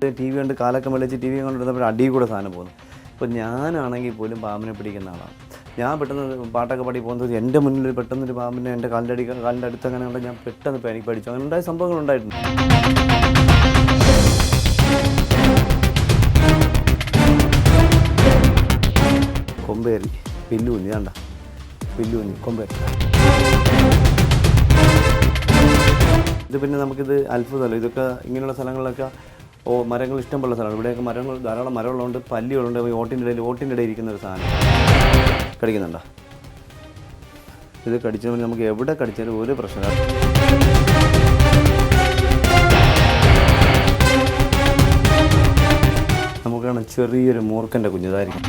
T V കണ്ട് കാലൊക്കെ വിളിച്ച് ടി വി കൊണ്ടിരുന്നപ്പോൾ അടി കൂടെ സാധനം പോകുന്നു. ഇപ്പോൾ ഞാനാണെങ്കിൽ പോലും പാമ്പിനെ പിടിക്കുന്ന ആളാണ്. ഞാൻ പെട്ടെന്ന് പാട്ടൊക്കെ പാടി പോകുന്നത് എൻ്റെ മുന്നിൽ പെട്ടെന്നൊരു പാമ്പിനെ എൻ്റെ കാലിൻ്റെ അടുത്ത് അങ്ങനെ കണ്ട് ഞാൻ പെട്ടെന്ന് എനിക്ക് പഠിച്ചു. അങ്ങനെ ഉണ്ടായ സംഭവങ്ങളുണ്ടായിട്ടുണ്ട്. കൊമ്പേറി പില്ലൂന്നി വേണ്ട പില്ലൂന്നി കൊമ്പേറി ഇത് പിന്നെ നമുക്കിത് അത്ഭുതമല്ല. ഇതൊക്കെ ഇങ്ങനെയുള്ള സ്ഥലങ്ങളിലൊക്കെ മരങ്ങൾ ഇഷ്ടംപോലെ സ്ഥലമാണ്. ഇവിടെയൊക്കെ മരങ്ങൾ ധാരാളം മരങ്ങളുണ്ട്, പല്ലികളുണ്ട്. ഓട്ടിൻ്റെ ഇടയിൽ ഇരിക്കുന്ന ഒരു സാധനം കടിക്കുന്നുണ്ടോ? ഇത് കടിച്ചാൽ നമുക്ക് എവിടെ കടിച്ചാലും ഒരു പ്രശ്നമില്ല. നമുക്കാണ് ചെറിയൊരു മൂർഖൻ്റെ കുഞ്ഞിതായിരിക്കും.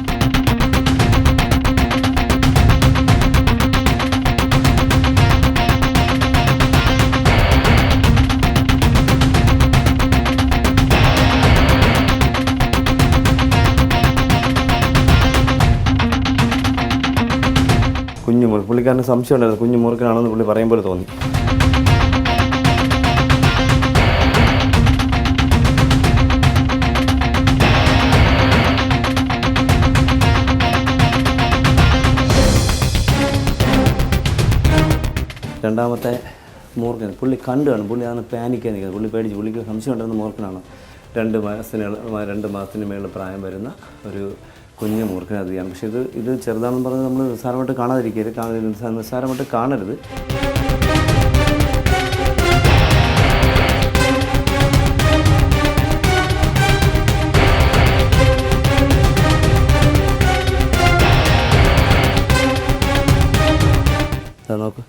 കുഞ്ഞു മുറുക്ക് പുള്ളിക്കാരന് സംശയം ഉണ്ടായിരുന്നു കുഞ്ഞു മുറുക്കനാണെന്ന് പുള്ളി പറയുമ്പോൾ തോന്നി. രണ്ടാമത്തെ മൂർഖൻ പുള്ളി കണ്ടാണ്. പുള്ളി അതാണ് പാനിക്കാൻ നിൽക്കുന്നത്. പുള്ളി പേടിച്ച് പുള്ളിക്ക് സംശയം ഉണ്ടായിരുന്ന മൂർഖനാണ്. 2 മാസത്തിന് മേളിൽ പ്രായം വരുന്ന ഒരു കുഞ്ഞു മൂർഖൻ അതിയാണ്. പക്ഷേ ഇത് ചെറുതാണെന്ന് പറഞ്ഞ് നമ്മൾ നിസ്സാരമായിട്ട് കാണാതിരിക്കരുത്. നിസ്സാരമായിട്ട് കാണരുത്. നോക്ക്,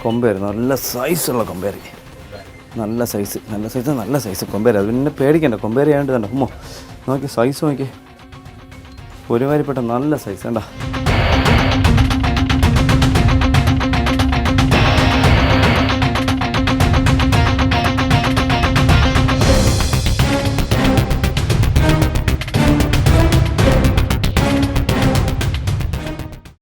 കൊമ്പേര് നല്ല സൈസുള്ള കൊമ്പേരി. നല്ല സൈസ് കൊമ്പേര്. അത് പിന്നെ പേടിക്കണ്ട. കൊമ്പേരി ആയതുകൊണ്ട് തന്നെ നോക്കി സൈസ് നോക്കി ഒരുമാതിരിപ്പെട്ട നല്ല സൈസ് കണ്ട.